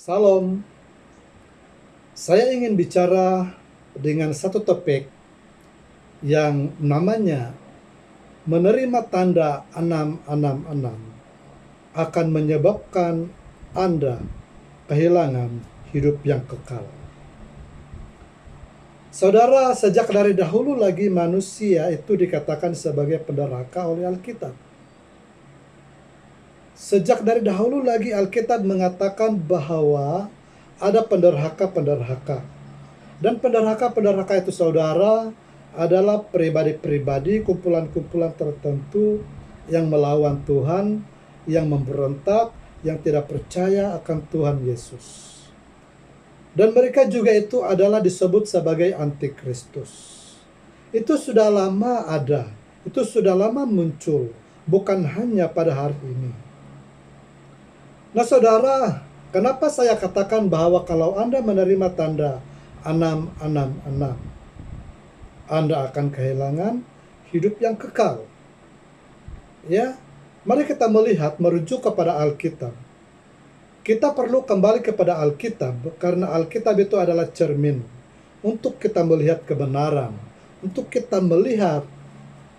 Salam, saya ingin bicara dengan satu topik yang namanya menerima tanda 666 akan menyebabkan Anda kehilangan hidup yang kekal. Saudara, sejak dari dahulu lagi manusia itu dikatakan sebagai penderhaka oleh Alkitab. Sejak dari dahulu lagi Alkitab mengatakan bahwa ada penderhaka-penderhaka. Dan penderhaka-penderhaka itu saudara adalah pribadi-pribadi, kumpulan-kumpulan tertentu yang melawan Tuhan, yang memberontak, yang tidak percaya akan Tuhan Yesus. Dan mereka juga itu adalah disebut sebagai antikristus. Itu sudah lama ada, itu sudah lama muncul, bukan hanya pada hari ini. Nah saudara, kenapa saya katakan bahwa kalau Anda menerima tanda 666, Anda akan kehilangan hidup yang kekal. Ya, mari kita melihat merujuk kepada Alkitab. Kita perlu kembali kepada Alkitab karena Alkitab itu adalah cermin untuk kita melihat kebenaran, untuk kita melihat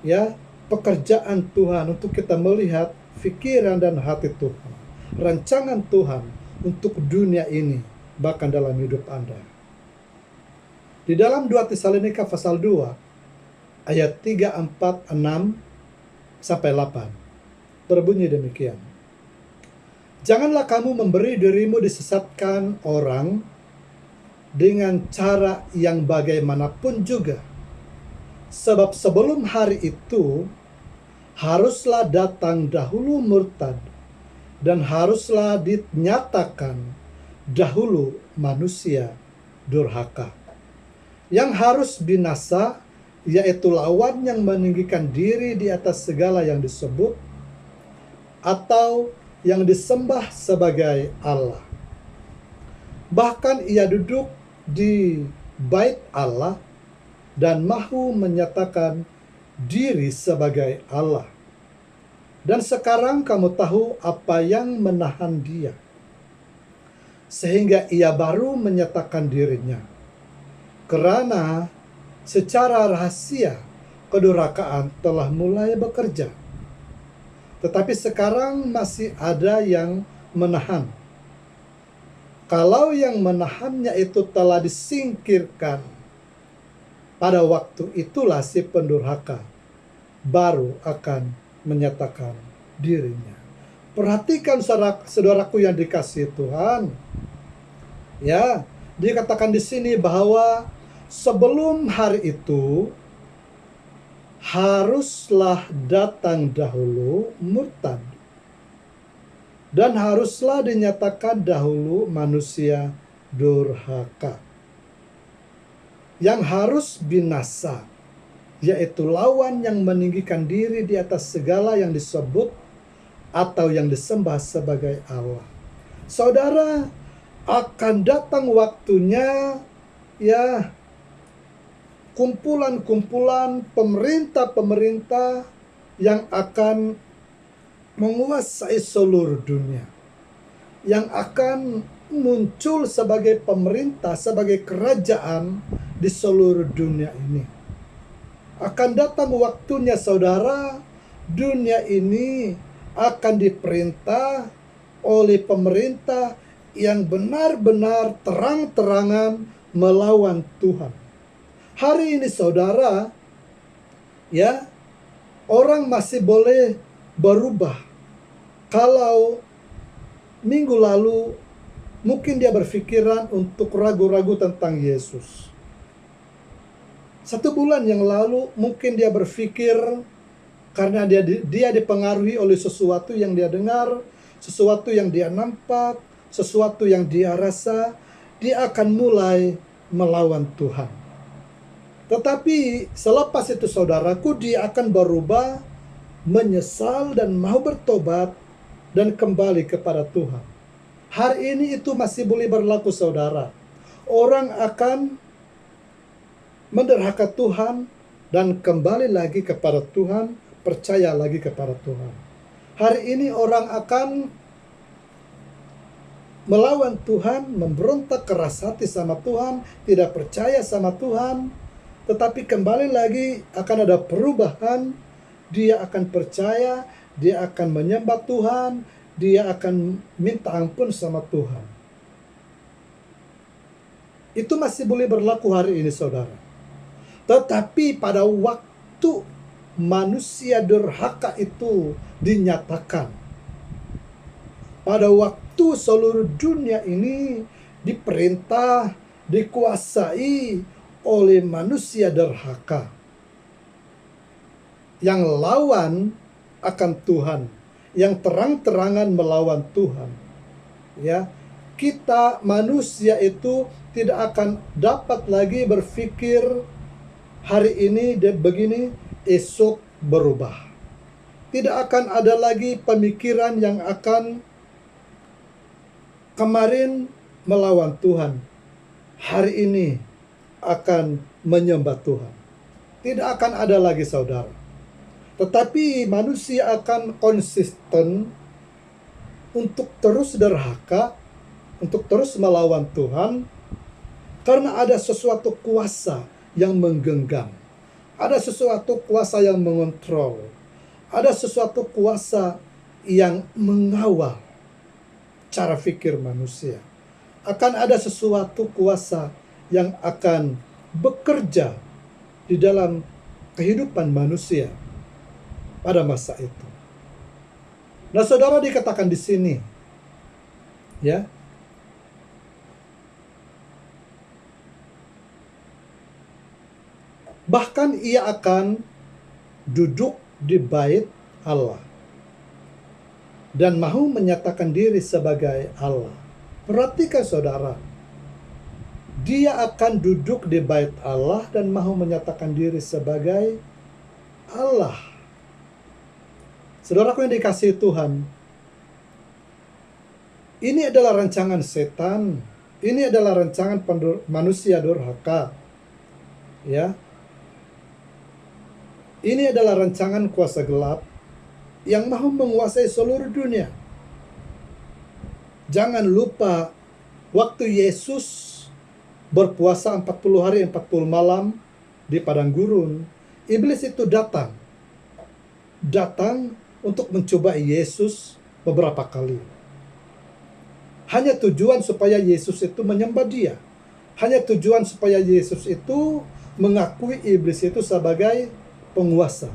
ya pekerjaan Tuhan, untuk kita melihat pikiran dan hati Tuhan, rancangan Tuhan untuk dunia ini, bahkan dalam hidup Anda. Di dalam 2 Tesalonika pasal 2 ayat 3, 4, 6 sampai 8 berbunyi demikian. Janganlah kamu memberi dirimu disesatkan orang dengan cara yang bagaimanapun juga. Sebab sebelum hari itu haruslah datang dahulu murtad dan haruslah dinyatakan dahulu manusia durhaka. Yang harus binasa, yaitu lawan yang meninggikan diri di atas segala yang disebut atau yang disembah sebagai Allah. Bahkan ia duduk di bait Allah dan mahu menyatakan diri sebagai Allah. Dan sekarang kamu tahu apa yang menahan dia, sehingga ia baru menyatakan dirinya. Karena secara rahasia kedurhakaan telah mulai bekerja. Tetapi sekarang masih ada yang menahan. Kalau yang menahannya itu telah disingkirkan, pada waktu itulah si pendurhaka baru akan menyatakan dirinya. Perhatikan saudaraku yang dikasihi Tuhan. Ya, dikatakan di sini bahwa sebelum hari itu haruslah datang dahulu murtad dan haruslah dinyatakan dahulu manusia durhaka yang harus binasa, yaitu lawan yang meninggikan diri di atas segala yang disebut atau yang disembah sebagai Allah. Saudara, akan datang waktunya ya kumpulan-kumpulan pemerintah-pemerintah yang akan menguasai seluruh dunia, yang akan muncul sebagai pemerintah, sebagai kerajaan di seluruh dunia ini. Akan datang waktunya saudara, dunia ini akan diperintah oleh pemerintah yang benar-benar terang-terangan melawan Tuhan. Hari ini saudara, ya, orang masih boleh berubah. Kalau minggu lalu mungkin dia berpikiran untuk ragu-ragu tentang Yesus. 1 bulan yang lalu mungkin dia berpikir karena dia dipengaruhi oleh sesuatu yang dia dengar, sesuatu yang dia nampak, sesuatu yang dia rasa, dia akan mulai melawan Tuhan. Tetapi selepas itu saudaraku, dia akan berubah, menyesal dan mau bertobat dan kembali kepada Tuhan. Hari ini itu masih boleh berlaku saudara. Orang akan menderhaka Tuhan dan kembali lagi kepada Tuhan, percaya lagi kepada Tuhan. Hari ini orang akan melawan Tuhan, memberontak, keras hati sama Tuhan, tidak percaya sama Tuhan, tetapi kembali lagi akan ada perubahan. Dia akan percaya, dia akan menyembah Tuhan, dia akan minta ampun sama Tuhan. Itu masih boleh berlaku hari ini, saudara. Tetapi pada waktu manusia durhaka itu dinyatakan, pada waktu seluruh dunia ini diperintah, dikuasai oleh manusia durhaka yang lawan akan Tuhan, yang terang-terangan melawan Tuhan, ya, kita manusia itu tidak akan dapat lagi berpikir hari ini begini, esok berubah. Tidak akan ada lagi pemikiran yang akan kemarin melawan Tuhan, hari ini akan menyembah Tuhan. Tidak akan ada lagi, saudara. Tetapi manusia akan konsisten untuk terus derhaka, untuk terus melawan Tuhan, karena ada sesuatu kuasa yang menggenggam. Ada sesuatu kuasa yang mengontrol. Ada sesuatu kuasa yang mengawal cara pikir manusia. Akan ada sesuatu kuasa yang akan bekerja di dalam kehidupan manusia pada masa itu. Nah, saudara, dikatakan di sini, ya, bahkan ia akan duduk di bait Allah dan mau menyatakan diri sebagai Allah. Perhatikan, saudara, dia akan duduk di bait Allah dan mau menyatakan diri sebagai Allah. Saudaraku yang dikasihi Tuhan, ini adalah rancangan setan. Ini adalah rancangan manusia durhaka. Ya. Ini adalah rancangan kuasa gelap yang mau menguasai seluruh dunia. Jangan lupa waktu Yesus berpuasa 40 hari 40 malam di padang gurun, iblis itu datang untuk mencoba Yesus beberapa kali. Hanya tujuan supaya Yesus itu menyembah dia. Hanya tujuan supaya Yesus itu mengakui iblis itu sebagai penguasa.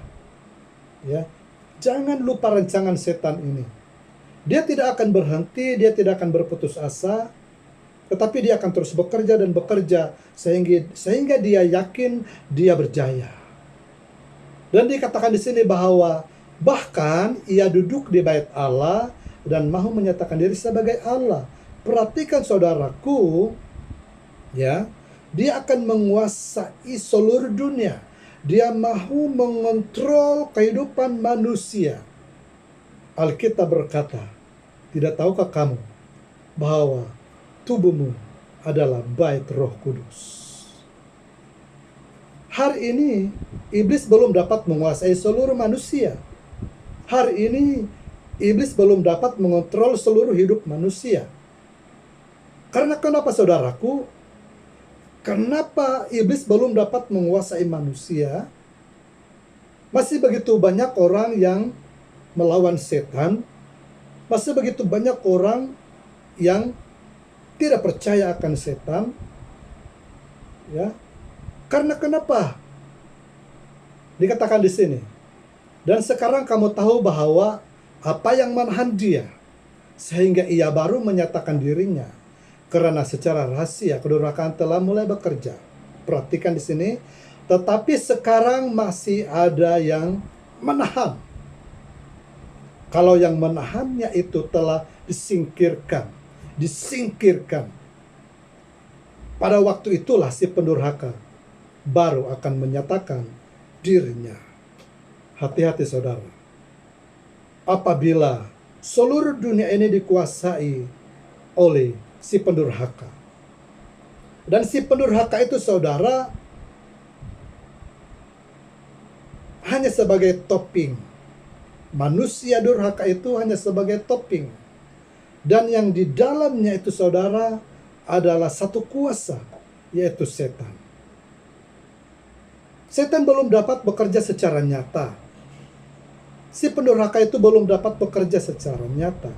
Ya. Jangan lupa rancangan setan ini. Dia tidak akan berhenti, dia tidak akan berputus asa, tetapi dia akan terus bekerja dan bekerja sehingga dia yakin dia berjaya. Dan dikatakan di sini bahwa bahkan ia duduk di bait Allah dan mau menyatakan diri sebagai Allah. Perhatikan, saudaraku, ya, dia akan menguasai seluruh dunia. Dia mau mengontrol kehidupan manusia. Alkitab berkata, tidak tahukah kamu bahwa tubuhmu adalah bait Roh Kudus? Hari ini iblis belum dapat menguasai seluruh manusia. Hari ini iblis belum dapat mengontrol seluruh hidup manusia. Karena kenapa, saudaraku? Kenapa iblis belum dapat menguasai manusia? Masih begitu banyak orang yang melawan setan. Masih begitu banyak orang yang tidak percaya akan setan. Ya. Karena kenapa? Dikatakan di sini. Dan sekarang kamu tahu bahwa apa yang menahan dia sehingga ia baru menyatakan dirinya. Karena secara rahasia kedurhakaan telah mulai bekerja. Perhatikan di sini. Tetapi sekarang masih ada yang menahan. Kalau yang menahannya itu telah disingkirkan. Pada waktu itulah si pendurhaka baru akan menyatakan dirinya. Hati-hati, saudara. Apabila seluruh dunia ini dikuasai oleh si pendurhaka. Dan si pendurhaka itu, saudara, hanya sebagai topping. Manusia durhaka itu hanya sebagai topping. Dan yang di dalamnya itu saudara adalah satu kuasa, yaitu setan. Setan belum dapat bekerja secara nyata. Si pendurhaka itu belum dapat bekerja secara nyata.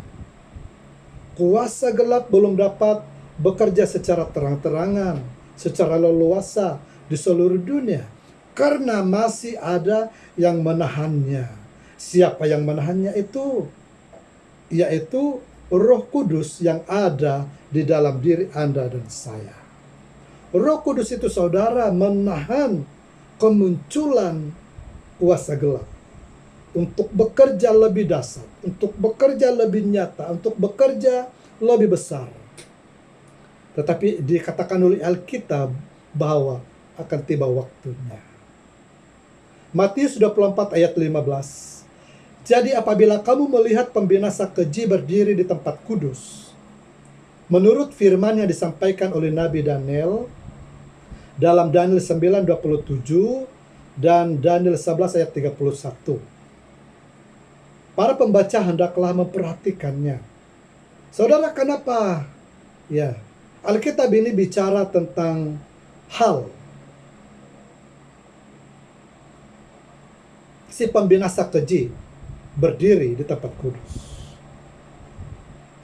Kuasa gelap belum dapat bekerja secara terang-terangan, secara leluasa di seluruh dunia. Karena masih ada yang menahannya. Siapa yang menahannya itu? Yaitu Roh Kudus yang ada di dalam diri Anda dan saya. Roh Kudus itu saudara menahan kemunculan kuasa gelap untuk bekerja lebih dasar, untuk bekerja lebih nyata, untuk bekerja lebih besar. Tetapi dikatakan oleh Alkitab bahwa akan tiba waktunya. Matius 24 ayat 15. Jadi apabila kamu melihat pembinasa keji berdiri di tempat kudus, menurut firman yang disampaikan oleh Nabi Daniel dalam Daniel 9:27 dan Daniel 11 ayat 31. Para pembaca hendaklah memperhatikannya. Saudara, kenapa? Ya, Alkitab ini bicara tentang hal si pembinasa keji berdiri di tempat kudus.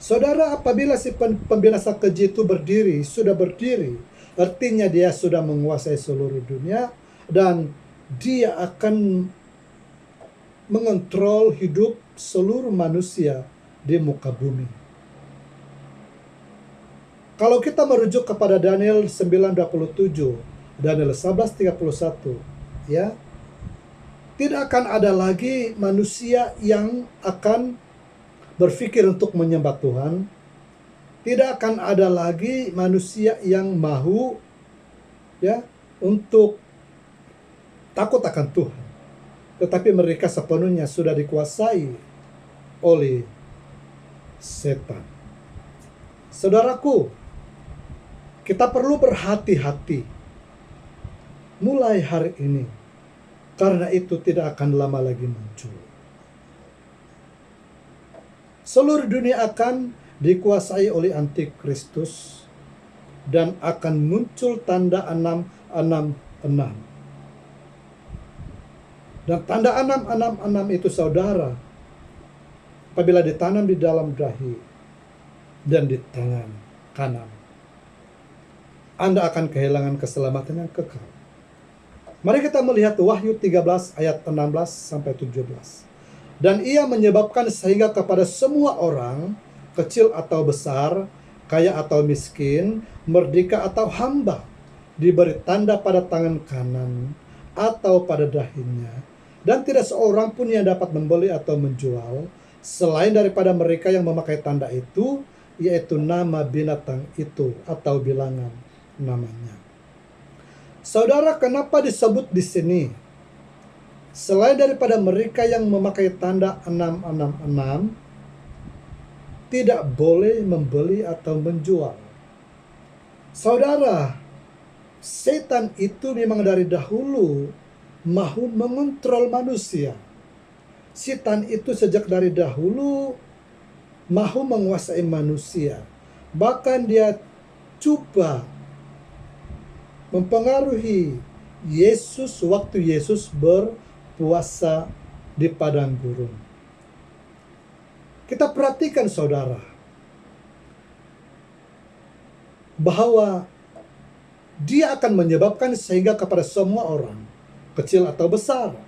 Saudara, apabila si pembinasa keji itu sudah berdiri, artinya dia sudah menguasai seluruh dunia dan dia akan mengontrol hidup seluruh manusia di muka bumi. Kalau kita merujuk kepada Daniel 9:27, Daniel 11:31, ya, tidak akan ada lagi manusia yang akan berpikir untuk menyembah Tuhan. Tidak akan ada lagi manusia yang mahu ya untuk takut akan Tuhan. Tetapi mereka sepenuhnya sudah dikuasai oleh setan. Saudaraku, kita perlu berhati-hati mulai hari ini. Karena itu tidak akan lama lagi muncul. Seluruh dunia akan dikuasai oleh antikristus dan akan muncul tanda 666. Dan tanda 666 itu saudara, apabila ditanam di dalam dahi dan di tangan kanan, Anda akan kehilangan keselamatan yang kekal. Mari kita melihat Wahyu 13 ayat 16 sampai 17. Dan ia menyebabkan sehingga kepada semua orang, kecil atau besar, kaya atau miskin, merdeka atau hamba, diberi tanda pada tangan kanan atau pada dahinya. Dan tidak seorang pun yang dapat membeli atau menjual, selain daripada mereka yang memakai tanda itu, yaitu nama binatang itu atau bilangan namanya. Saudara, kenapa disebut di sini? Selain daripada mereka yang memakai tanda 666, tidak boleh membeli atau menjual. Saudara, setan itu memang dari dahulu mahu mengontrol manusia. Setan itu sejak dari dahulu mahu menguasai manusia. Bahkan dia coba mempengaruhi Yesus waktu Yesus berpuasa di padang gurun. Kita perhatikan saudara, bahwa dia akan menyebabkan sehingga kepada semua orang, kecil atau besar,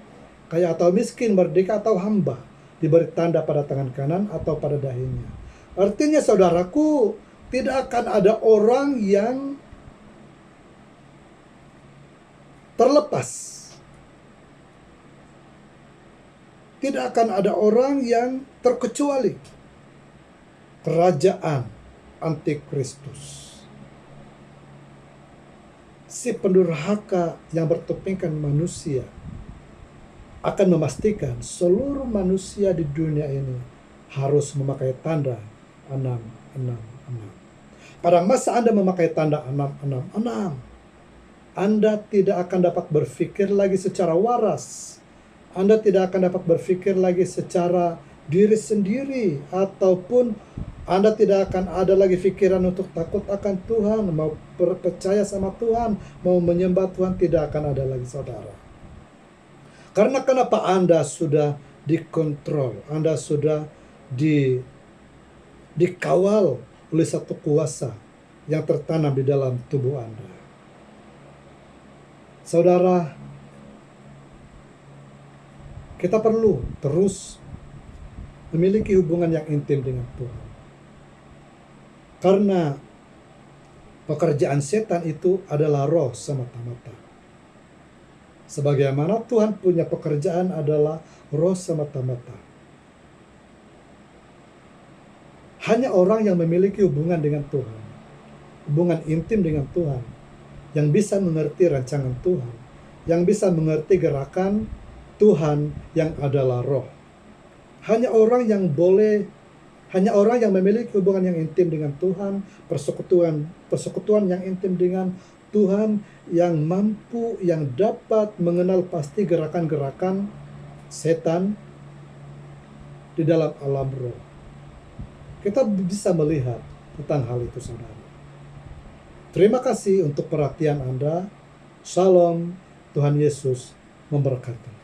kaya atau miskin, merdeka atau hamba, diberi tanda pada tangan kanan atau pada dahinya. Artinya saudaraku, tidak akan ada orang yang terlepas. Tidak akan ada orang yang terkecuali kerajaan antikristus. Si pendurhaka yang bertopengkan manusia akan memastikan seluruh manusia di dunia ini harus memakai tanda 666. Pada masa Anda memakai tanda 666, Anda tidak akan dapat berpikir lagi secara waras. Anda tidak akan dapat berpikir lagi secara diri sendiri, ataupun Anda tidak akan ada lagi pikiran untuk takut akan Tuhan, mau percaya sama Tuhan, mau menyembah Tuhan, tidak akan ada lagi, saudara. Karena kenapa? Anda sudah dikontrol, Anda sudah dikawal oleh satu kuasa yang tertanam di dalam tubuh Anda. Saudara, kita perlu terus memiliki hubungan yang intim dengan Tuhan. Karena pekerjaan setan itu adalah roh semata-mata. Sebagaimana Tuhan punya pekerjaan adalah roh semata-mata. Hanya orang yang memiliki hubungan dengan Tuhan, hubungan intim dengan Tuhan, yang bisa mengerti rancangan Tuhan, yang bisa mengerti gerakan Tuhan yang adalah roh. Hanya orang yang memiliki hubungan yang intim dengan Tuhan, persekutuan yang intim dengan Tuhan, yang mampu, yang dapat mengenal pasti gerakan-gerakan setan di dalam alam roh. Kita bisa melihat tentang hal itu, saudara. Terima kasih untuk perhatian Anda. Shalom, Tuhan Yesus memberkati.